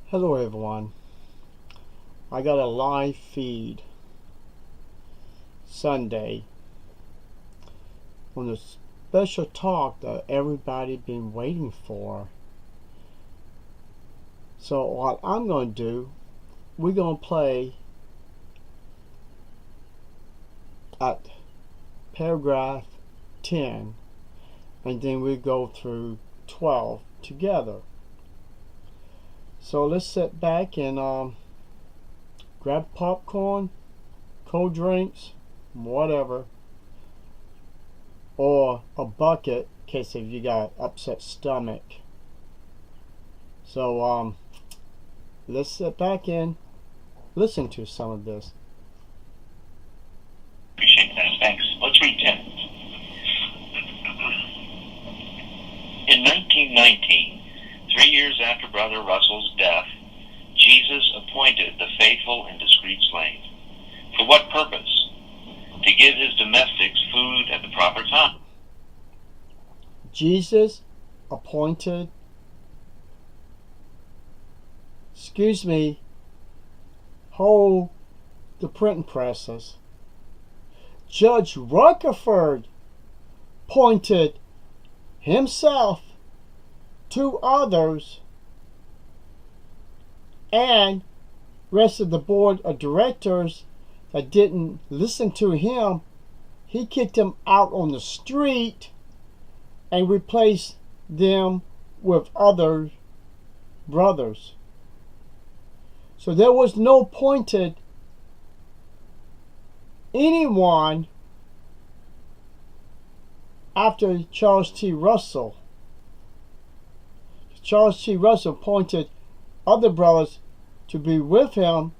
Hello everyone. I got a live feed Sunday on a special talk that everybody been waiting for. So what I'm going to do, we're going to play at paragraph 10 and then we go through 12 together. So let's sit back and grab popcorn, cold drinks, whatever, or a bucket in case if you got upset stomach. So let's sit back and listen to some of this. Appreciate that. Thanks. Let's read 10. In 1919, 3 years after Brother Russell's death, Jesus appointed the faithful and discreet slave. For what purpose? To give his domestics food at the proper time. Jesus appointed, hold the printing presses. Judge Rutherford appointed himself, 2 others, and rest of the board of directors that didn't listen to him. He kicked them out on the street and replaced them with other brothers. So there was no appointed anyone after Charles T. Russell. Charles T. Russell appointed other brothers to be with him,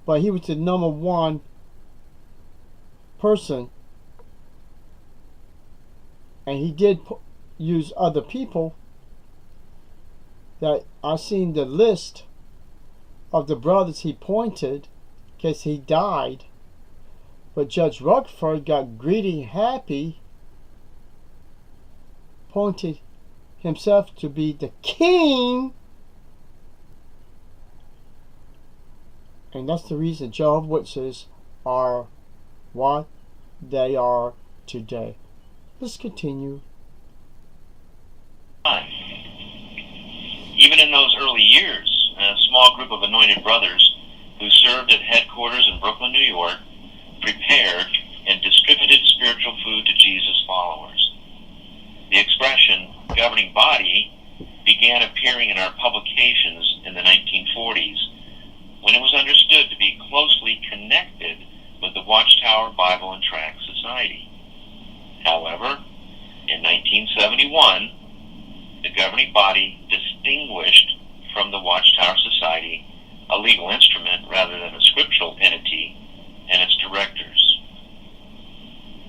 but he was the number 1 person. And he did use other people. That I seen the list of the brothers he appointed because he died. But Judge Rutherford got greedy, happy, appointed himself to be the king. And that's the reason Jehovah's Witnesses are what they are today. Let's continue. Even in those early years, a small group of anointed brothers who served at headquarters in Brooklyn, New York, prepared and distributed spiritual food to Jesus' followers. The expression governing body began appearing in our publications in the 1940s, when it was understood to be closely connected with the Watchtower Bible and Tract Society. However, in 1971, the governing body distinguished from the Watchtower Society a legal instrument rather than a scriptural entity and its directors.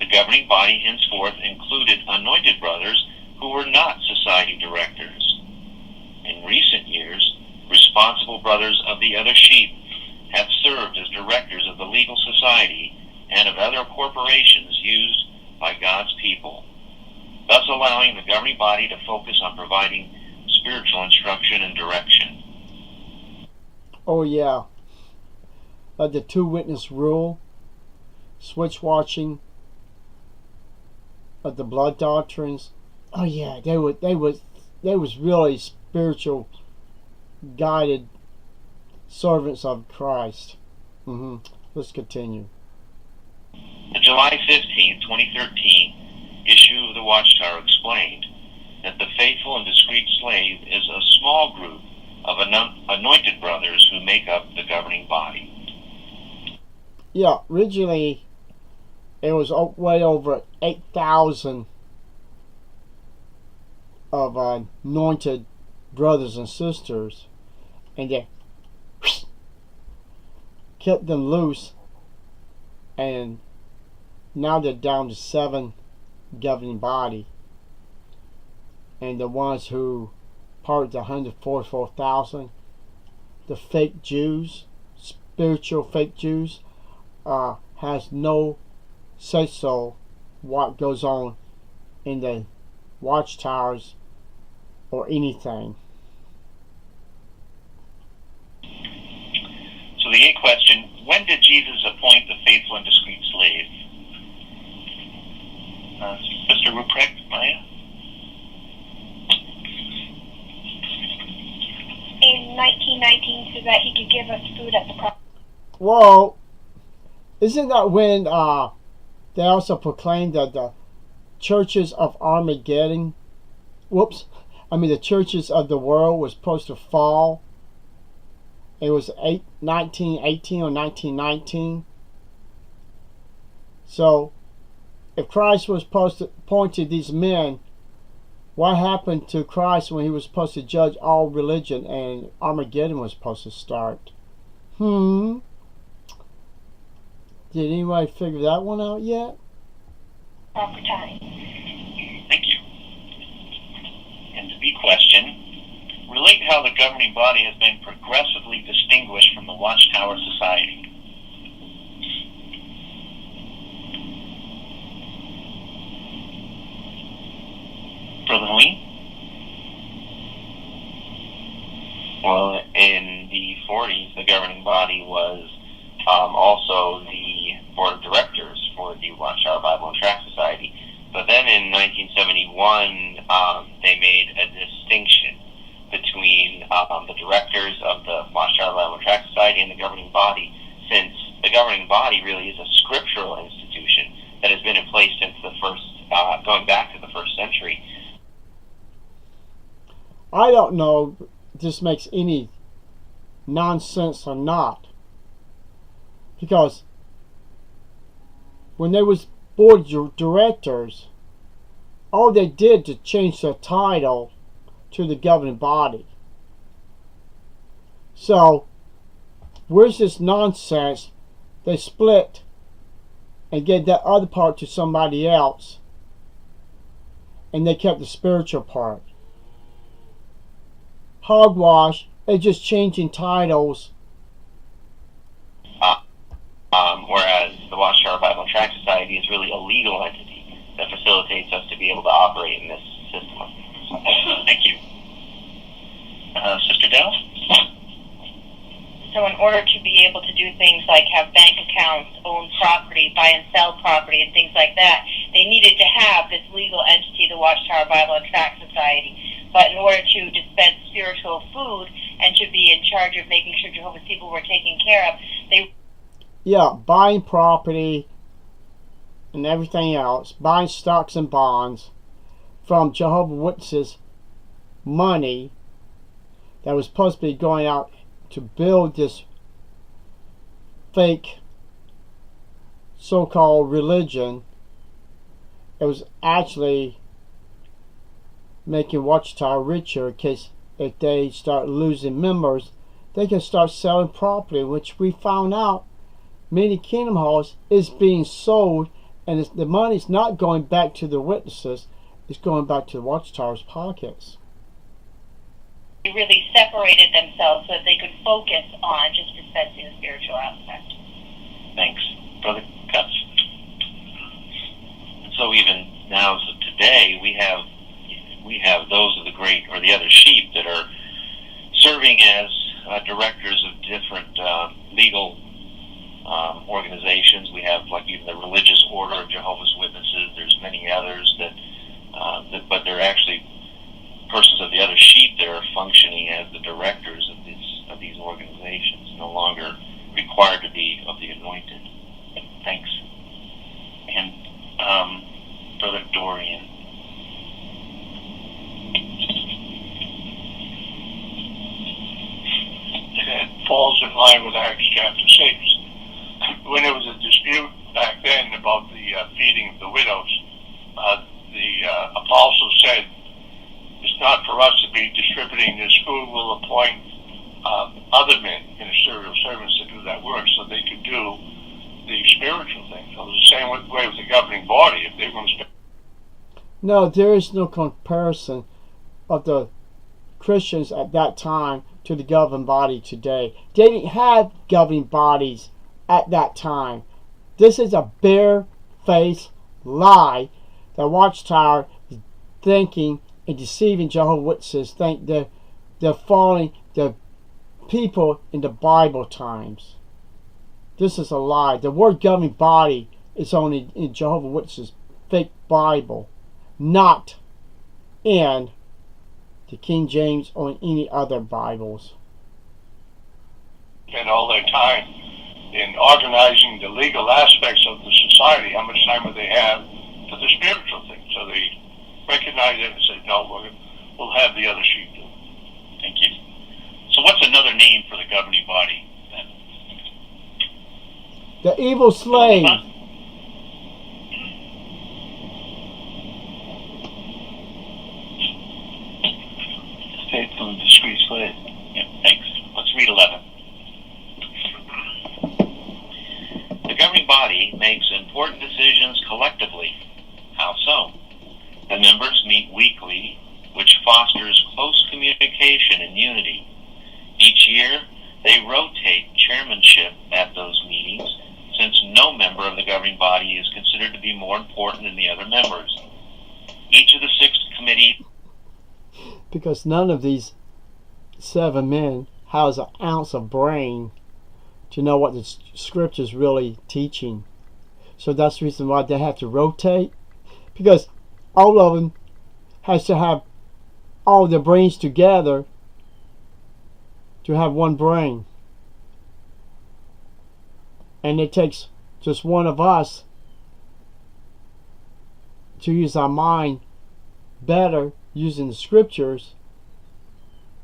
The governing body henceforth included anointed brothers who were not society directors. In recent years, responsible brothers of the other sheep have served as directors of the legal society and of other corporations used by God's people, thus allowing the governing body to focus on providing spiritual instruction and direction. Oh yeah, like the 2-witness rule, switch watching of the blood doctrines. Oh yeah, they was really spiritual guided servants of Christ. Let's continue. The July 15, 2013 issue of the Watchtower explained that the faithful and discreet slave is a small group of anointed brothers who make up the governing body. Yeah, originally it was way over 8,000 of anointed brothers and sisters, and they kept them loose, and now they're down to 7 governing body. And the ones who part of the 144,000, the fake Jews, spiritual fake Jews, has no say so what goes on in the watchtowers or anything. the 8th question, when did Jesus appoint the faithful and discreet slave? Mr. Ruprecht, Maya? In 1919, so that he could give us food at the proper. Well, isn't that when they also proclaimed that the churches of Armageddon, the churches of the world was supposed to fall? It was 1918 or 1919. So, if Christ was supposed to point to these men, what happened to Christ when he was supposed to judge all religion and Armageddon was supposed to start? Did anybody figure that one out yet? Proper time. Thank you. And the B question, relate how the governing body has been progressively distinguished from the Watchtower Society. Brother Helene? Well, in the 40s, the governing body was also the board of directors for the Watchtower Bible and Tract Society. But then in 1971, they made a distinction between the directors of the Watchtower Bible and Tract Society and the governing body, since the governing body really is a scriptural institution that has been in place since the first, going back to the first century. I don't know if this makes any nonsense or not. Because when they was board of directors, all they did to change the title to the governing body. So, where's this nonsense? They split and gave that other part to somebody else, and they kept the spiritual part. Hogwash. They're just changing titles. Whereas the Watchtower Bible and Tract Society is really a legal entity that facilitates us to be able to operate in this system. Thank you. Sister Dell? So in order to be able to do things like have bank accounts, own property, buy and sell property, and things like that, they needed to have this legal entity, the Watchtower Bible and Tract Society. But in order to dispense spiritual food and to be in charge of making sure Jehovah's people were taken care of, they... Yeah, buying property and everything else, buying stocks and bonds from Jehovah's Witnesses money that was supposed to be going out to build this fake so-called religion. It was actually making Watchtower richer, in case if they start losing members, they can start selling property, which we found out many kingdom halls is being sold, and the money's not going back to the witnesses, it's going back to the Watchtower's pockets. They really separated themselves so that they could focus on just dispensing the spiritual aspect. Thanks. Brother Cutts. So even now, so today, we have those of the great or the other sheep that are serving as directors of different legal organizations. We have like even the Religious Order of Jehovah's Witnesses. There's many others that but they're actually persons of the other sheep that are functioning as the directors of these organizations, no longer required to be of the anointed. Thanks. And Brother Dorian. It falls in line with Acts chapter 6. When there was a dispute back then about the feeding of the widows, the apostle said, it's not for us to be distributing this food. We'll appoint other men, ministerial servants, to do that work so they could do the spiritual things. So it's the same way with the governing body. If they're going to spend... No, there is no comparison of the Christians at that time to the governing body today. They didn't have governing bodies at that time. This is a bare-faced lie that Watchtower is thinking and deceiving Jehovah's Witnesses. Think they're following the people in the Bible times. This is a lie. The word governing body is only in Jehovah's Witnesses' fake Bible, not in the King James or in any other Bibles. Spend all their time in organizing the legal aspects of the society. How much time do they have for the spiritual things? So they recognize it and say, no, we'll have the other sheep do it. Thank you. So what's another name for the governing body then? The evil slave. Faithful and discreet slave. Yeah, thanks. Let's read 11. The governing body makes important decisions collectively. How so? The members meet weekly, which fosters close communication and unity. Each year, they rotate chairmanship at those meetings, since no member of the governing body is considered to be more important than the other members. Each of the 6 committees... Because none of these 7 men has an ounce of brain to know what the scripture's really teaching. So that's the reason why they have to rotate. Because all of them has to have all their brains together to have one brain. And it takes just one of us to use our mind better using the scriptures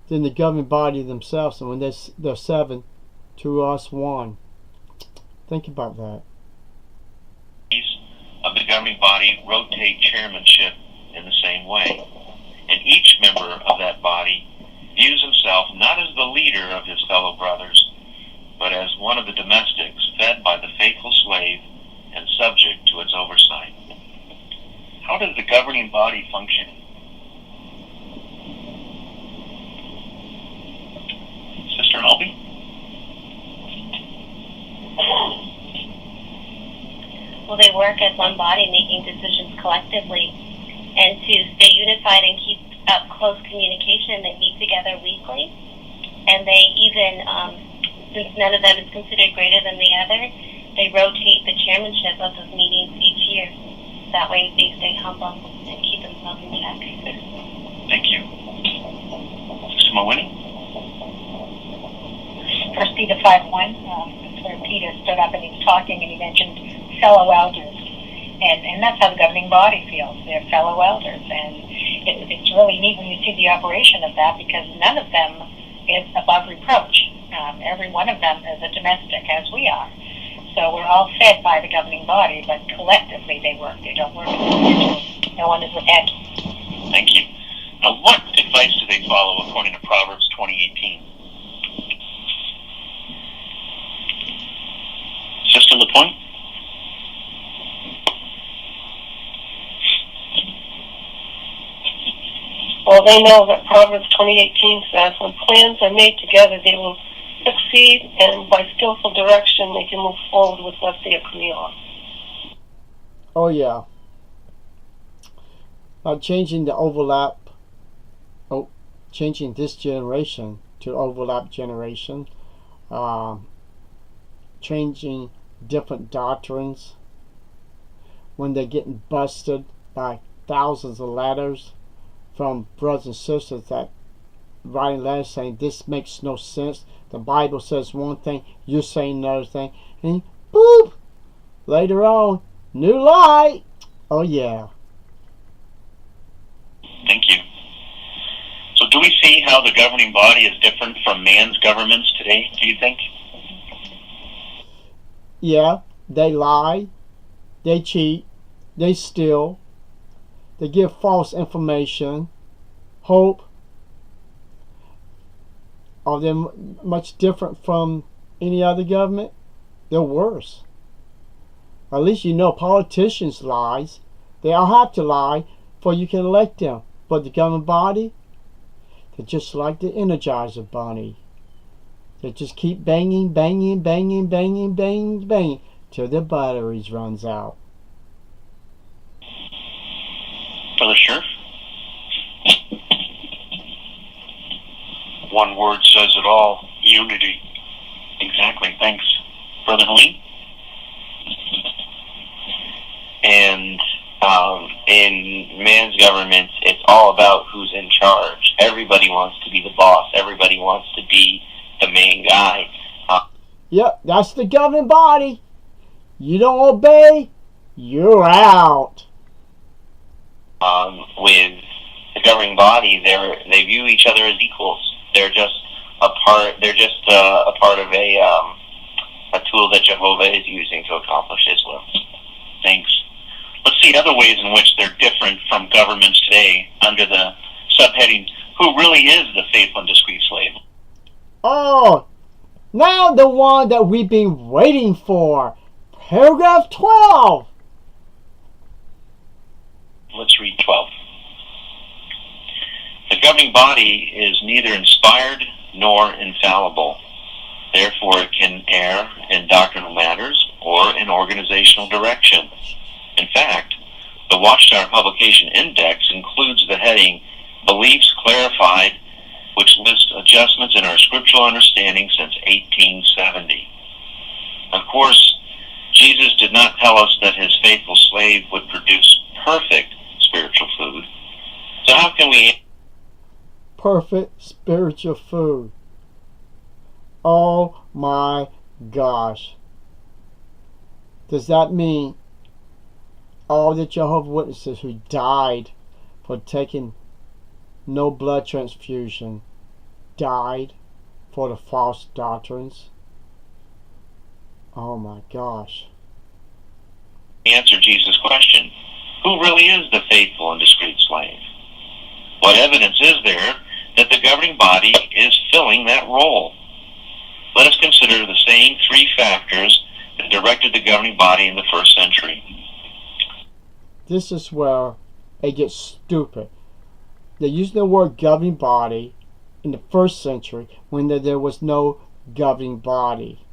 than the governing body themselves. And when they're 7 to us 1. Think about that. Of the governing body rotate chairmanship in the same way. And each member of that body views himself not as the leader of his fellow brothers, but as one of the domestics fed by the faithful slave and subject to its oversight. How does the governing body function? Sister Albee? Well, they work as one body, making decisions collectively. And to stay unified and keep up close communication, they meet together weekly. And they even, since none of them is considered greater than the other, they rotate the chairmanship of those meetings each year. That way they stay humble and keep themselves in check. Thank you. Sister Mawini? 1 Peter 5:1, where Peter stood up and he was talking and he mentioned fellow elders. And that's how the governing body feels. They're fellow elders. And it's really neat when you see the operation of that, because none of them is above reproach. Every one of them is a domestic, as we are. So we're all fed by the governing body, but collectively they work. They don't work individually. No one is ahead. Thank you. Now, what advice do they follow according to Proverbs 20:18? Sister LaPointe? Well, they know that Proverbs 20:18 says, when plans are made together, they will succeed, and by skillful direction, they can move forward with what they agree on. Oh, yeah. Changing the overlap, changing this generation to overlap generation, changing different doctrines when they're getting busted by thousands of letters from brothers and sisters that writing letters saying this makes no sense. The Bible says one thing, you're saying another thing, and boop, later on, new light. Oh yeah. Thank you. So do we see how the governing body is different from man's governments today, do you think? Yeah, they lie, they cheat, they steal, they give false information, hope. Are they much different from any other government? They're worse. At least you know politicians lies. They all have to lie for you can elect them. But the government body, they're just like the Energizer Bunny. They just keep banging, banging, banging, banging, banging, banging till their batteries runs out. Brother Scherf? One word says it all: unity. Exactly, thanks. Brother Helene. And in man's government, it's all about who's in charge. Everybody wants to be the boss. Everybody wants to be the main guy. Yep, that's the governing body. You don't obey, you're out. With the governing body, they view each other as equals. They're just a part. They're just a part of a tool that Jehovah is using to accomplish His will. Thanks. Let's see other ways in which they're different from governments today under the subheading, who really is the faithful and discreet slave? Oh, now the one that we've been waiting for. Paragraph 12. Let's read 12. The governing body is neither inspired nor infallible. Therefore, it can err in doctrinal matters or in organizational direction. In fact, the Watchtower Publication Index includes the heading, Beliefs Clarified, which lists adjustments in our scriptural understanding since 1870. Of course, Jesus did not tell us that His faithful slave would produce perfect spiritual food. So how can we... Perfect spiritual food. Oh my gosh. Does that mean all the Jehovah's Witnesses who died for taking no blood transfusion died for the false doctrines? Oh my gosh. Answer Jesus' question. Who really is the faithful and discreet slave? What evidence is there that the governing body is filling that role? Let us consider the same three factors that directed the governing body in the first century. This is where it gets stupid. They're using the word governing body in the first century when there was no governing body.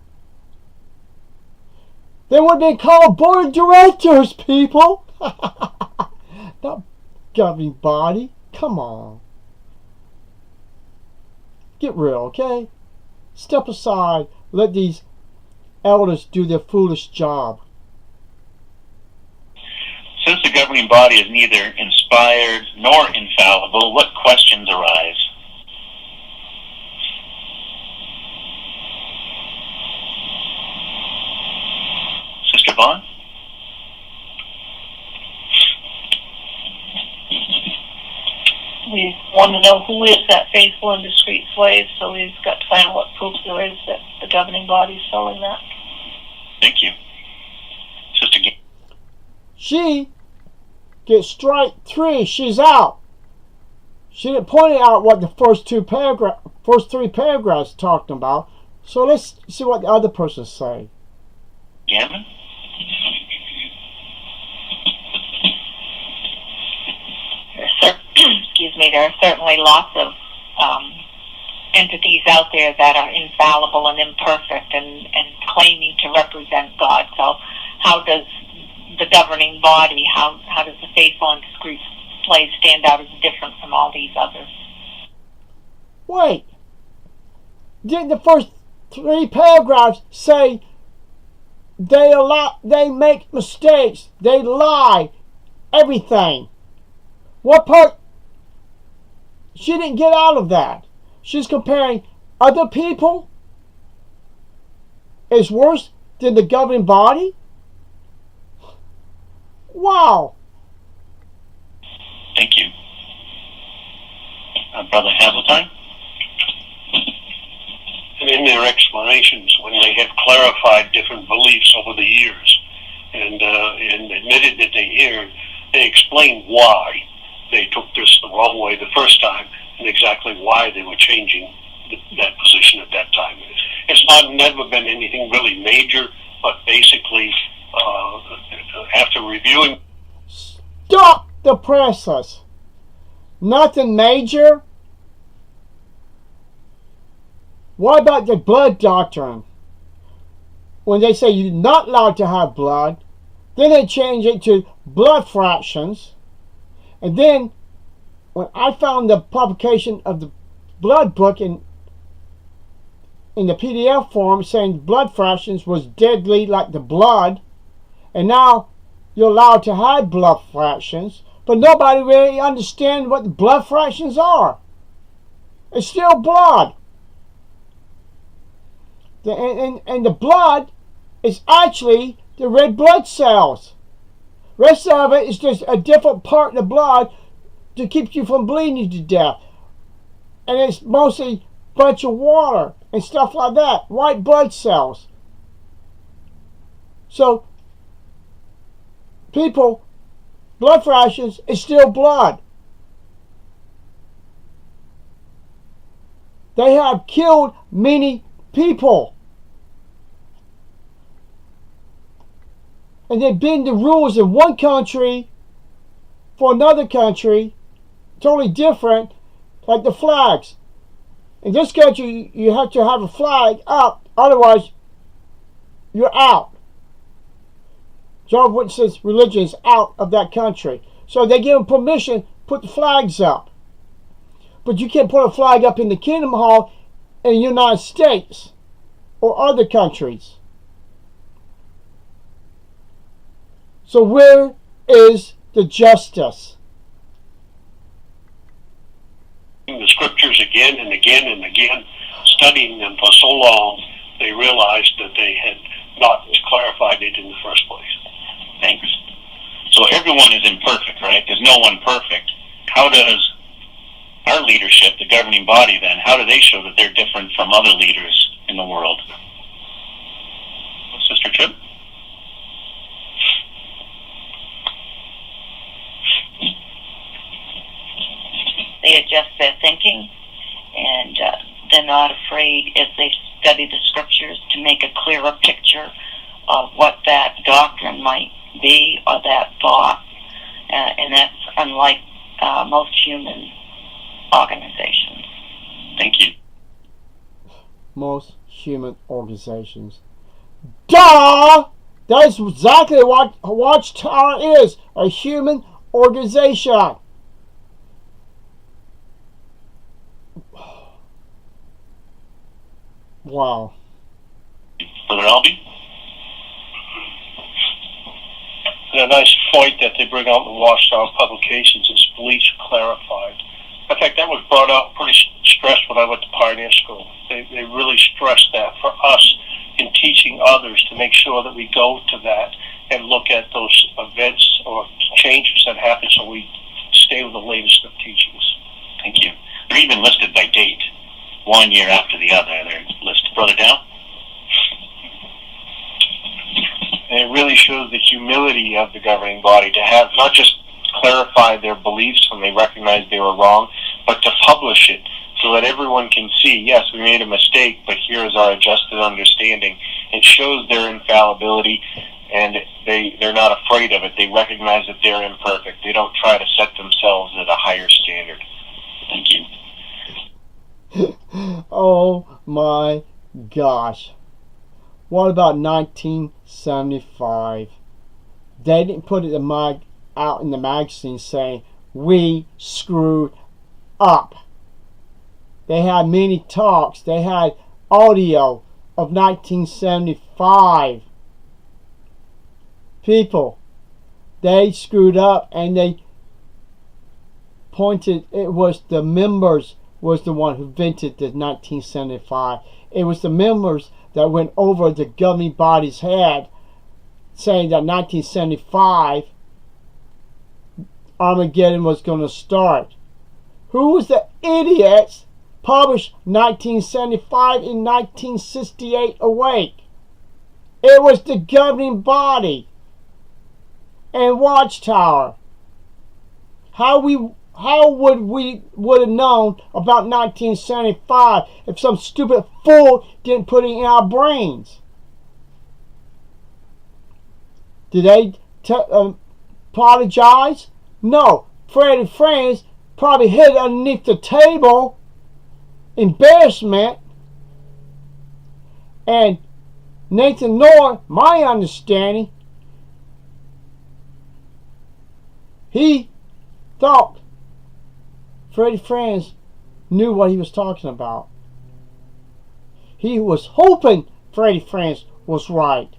They would have been called board of directors, people. Not governing body. Come on. Get real, okay? Step aside. Let these elders do their foolish job. Since the governing body is neither inspired nor infallible, what questions arise? Sister Vaughn? We want to know who is that faithful and discreet slave, so we've got to find out what proof there is that the governing body is selling that. Thank you. Sister G. She gets strike 3. She's out. She didn't point out what the first 3 paragraphs talking about. So let's see what the other person say. Gammon? Excuse me, there are certainly lots of entities out there that are infallible and imperfect and claiming to represent God. So how does the governing body, how does the faithful and discreet slave stand out as different from all these others? Wait. Didn't the first 3 paragraphs say they make mistakes, they lie, everything? What part? She didn't get out of that. She's comparing other people is worse than the governing body? Wow. Thank you. Brother Hazeltine? And in their explanations, when they have clarified different beliefs over the years and admitted that they erred, they explained why they took this the wrong way the first time and exactly why they were changing that position at that time. It's never been anything really major, but basically, after reviewing... Stop the process. Nothing major. What about the blood doctrine? When they say you're not allowed to have blood, then they change it to blood fractions. And then, when I found the publication of the blood book in in the PDF form saying blood fractions was deadly like the blood, and now you're allowed to have blood fractions, but nobody really understands what the blood fractions are. It's still blood. And the blood is actually the red blood cells. Rest of it is just a different part of the blood to keep you from bleeding to death. And it's mostly a bunch of water and stuff like that. White blood cells. So, people, blood fractions is still blood. They have killed many people. And they bend the rules in one country for another country, totally different, like the flags. In this country, you have to have a flag up, otherwise you're out. Jehovah's Witnesses religion is out of that country. So they give them permission to put the flags up. But you can't put a flag up in the Kingdom Hall in the United States or other countries. So where is the justice? The scriptures again and again and again, studying them for so long, they realized that they had not clarified it in the first place. Thanks. So everyone is imperfect, right? There's no one perfect. How does our leadership, the governing body then, how do they show that they're different from other leaders in the world? Sister Tripp? They adjust their thinking, and they're not afraid as they study the scriptures to make a clearer picture of what that doctrine might be or that thought, and that's unlike most human organizations. Thank you. Most human organizations. Duh! That's exactly what a Watchtower is. A human organization. Wow. Brother Albie? And a nice point that they bring out in the Watchtower publications is bleach clarified. In fact, that was brought out pretty stressed when I went to Pioneer School. They really stressed that for us in teaching others to make sure that we go to that and look at those events or changes that happen so we stay with the latest of teachings. Thank you. They're even listed by date, 1 year after the other. They're listed. Brother Down? And it really shows the humility of the governing body to have not just clarify their beliefs when they recognize they were wrong, but to publish it so that everyone can see, yes, we made a mistake, but here is our adjusted understanding. It shows their infallibility, and they're not afraid of it. They recognize that they're imperfect. They don't try to set themselves at a higher standard. Thank you. Oh my gosh. What about 1975? They didn't put it out in the magazine saying, we screwed up. They had many talks. They had audio of 1975. People, they screwed up, and they pointed, it was the members was the one who vented the 1975. It was the members that went over the governing body's head, saying that 1975 Armageddon was going to start. Who was the idiots published 1975 in 1968 awake? It was the governing body and Watchtower. How would we have known about 1975 if some stupid fool didn't put it in our brains? Did they apologize? No. Fred and friends probably hid underneath the table. Embarrassment. And Nathan Noah, my understanding, he thought Freddie Franz knew what he was talking about. He was hoping Freddie France was right.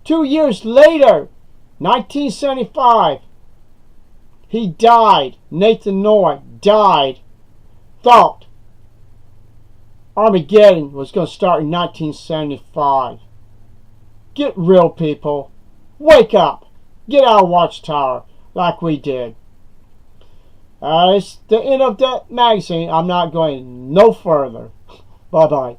2 years later, 1975, he died. Nathan Noah died. Thought Armageddon was going to start in 1975. Get real, people. Wake up. Get out of Watchtower like we did. It's the end of the magazine. I'm not going no further. Bye-bye.